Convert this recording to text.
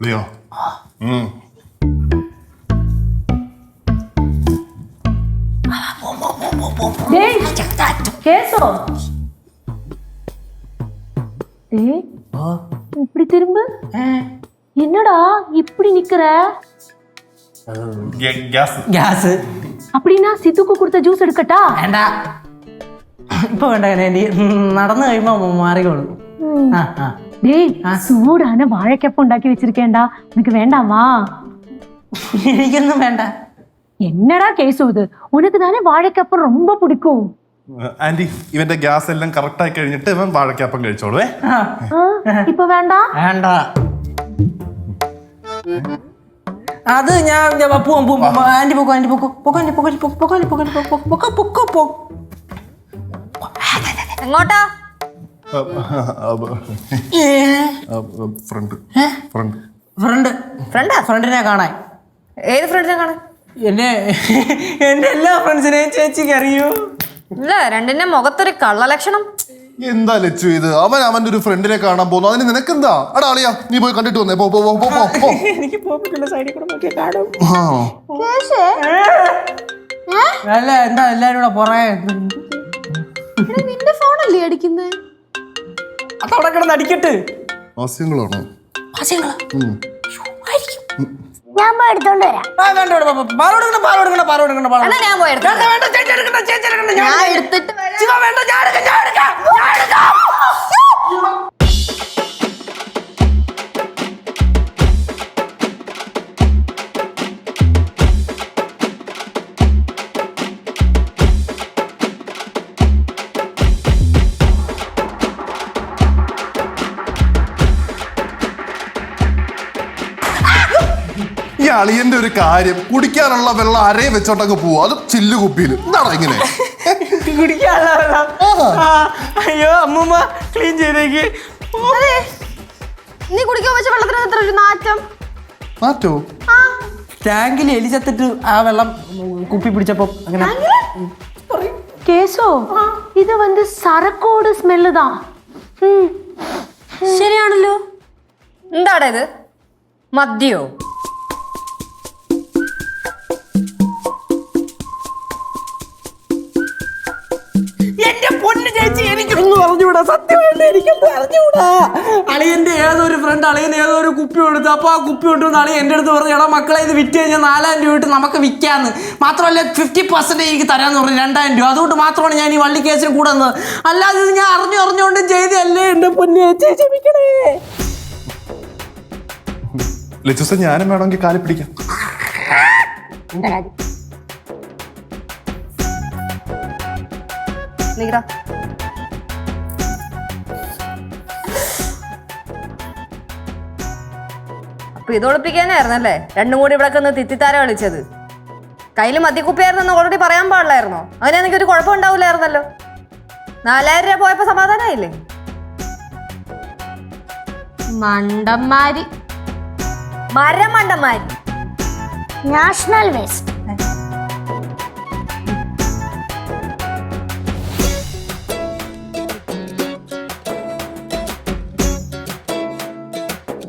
Leo கேசோ இப்படி திரும்ப என்னடா இப்படி நிக்கிற ഗ്യാസ് அப்படின்னா சித்துக்கு கொடுத்த ஜூஸ் எடுக்கட்டா വേണ്ട ഇപ്പൊ വേണ്ട കനേന്റി നടന്നു കഴിയുമ്പോ മാറിക്കോളൂ டேய் சூடான வாழைக்கப்பம் ഉണ്ടാക്കി വെച്ചിരിക്കേണ്ടാ உனக்கு வேண்டாமா എനിക്കൊന്നും വേണ്ട என்னடா கேசு இது உனக்கு தானே வாழைக்கப்பம் ரொம்ப பிடிக்கும் ആന്റി ഇവന്റെ ഗ്യാസ് എല്ലാം കറക്റ്റ് ആയി കഴിഞ്ഞിട്ട് ഇവൻ വാഴക്കാപ്പം കഴിച്ചോളൂ ഇപ്പൊ വേണ്ട വേണ്ട അത് ഞാൻ ആന്റി പൊക്കോ ആന്റി പൊക്കോ പൊക്കോ എങ്ങോട്ടാ ഫ്രണ്ടിനെ കാണാൻ ഏത് ഫ്രണ്ടിനെ കാണാൻ എന്റെ എല്ലാ ഫ്രണ്ട്സിനെയും ചേച്ചിക്ക് അറിയൂ ഇല്ല രണ്ടിന്റെ മുഖത്തൊരു കള്ളലക്ഷണം എന്താ ലച്ചു ഇത് അവന്റെ ഒരു ഫ്രണ്ടിനെ കാണാൻ പോകുന്നു അതിന് നിനക്കെന്താ അടാ അളിയാ നീ പോയി കണ്ടിട്ട് വന്നേ പോ എനിക്ക് പോകാൻ സൈഡിൽ കൂടെ നോക്കിയാ കാണും അല്ല എന്താ എല്ലാരും കൂടെ പുറകെ നിന്റെ ഫോണല്ലേ അടിക്കുന്നത് അതവിടെ കിടന്ന് അടിക്കട്ട് ആസ്യങ്ങളാണോ ഞാൻ പോയി എടുത്തോണ്ട് വരാം. എന്നാ ഞാൻ പോയി എടുക്കാം. ഞാൻ എടുത്തിട്ട് ഈ അളിയന്റെ ഒരു കാര്യം കുടിക്കാനുള്ള വെള്ളം അരയെ വെച്ചോട്ടങ്ങ് പോവും അത് ചില്ലു കുപ്പിയിൽ എന്താണോ ഇങ്ങനെ കുടിക്കാനുള്ള വെള്ളം അയ്യോ അമ്മൂമ്മ ക്ലീൻ ചെയ്തേക്ക് നീ കുടിക്കാൻ വെച്ച വെള്ളത്തിന് എത്ര ഒരു നാറ്റം മാറ്റോ ടാങ്കിൽ എലി ചത്തിട്ട് ആ വെള്ളം കുപ്പി പിടിച്ചപ്പോ അങ്ങനെ கேசோ இது வந்து சரக்கோட ஸ்மெல்லு தான் ശരിയാണല്ലോ എന്താടാ ഇത് മദ്യോ എന്റെ പൊന്ന് ചേച്ചി എനിക്കൊന്നും അറിഞ്ഞൂടാ സത്യമായിട്ട് എനിക്കൊന്നും അറിഞ്ഞൂടാ അളിയന്റെ ഏതൊരു ഫ്രണ്ട് അളിയൻ ഏതോ ഒരു കുപ്പി കൊടുത്തു അപ്പൊ ആ കുപ്പി കൊണ്ടുവന്ന് അളിയൻ എന്റെ അടുത്ത് പറഞ്ഞു എടാ മക്കളെ ഇത് വിറ്റ് കഴിഞ്ഞാൽ 4000 രൂപ ഇട്ട് നമുക്ക് വിൽക്കാന്ന് മാത്രമല്ല 50% എനിക്ക് തരാന്ന് പറഞ്ഞു 2000 രൂപ അതുകൊണ്ട് മാത്രമാണ് ഞാൻ ഈ വള്ളി കേസിന് കൂടെ വന്നത് അല്ലാതെ ഇത് ഞാൻ അറിഞ്ഞുകൊണ്ടും ചെയ്തല്ലേ എന്റെ പൊന്ന് ചേച്ചി ക്ഷമിക്കണേ ലച്ചുസ ഞാനും വേണമെങ്കിൽ കാലി പിടിക്കാം നിക്കടാ അപ്പൊ ഇത് ഒളിപ്പിക്കാനായിരുന്നല്ലേ രണ്ടും കൂടി ഇവിടെ ഒന്ന് തിത്തിത്താര വിളിച്ചത് കയ്യിൽ മദ്യക്കുപ്പിയായിരുന്നെന്ന് ഓൾറെഡി പറയാൻ പാടില്ലായിരുന്നോ അതിനെനിക്ക് ഒരു കുഴപ്പം ഉണ്ടാവില്ലായിരുന്നല്ലോ 4000 രൂപ പോയപ്പോ സമാധാനമായില്ലേ മണ്ടന്മാര് മരമണ്ടന്മാര് നാഷണൽ വേസ്റ്റ്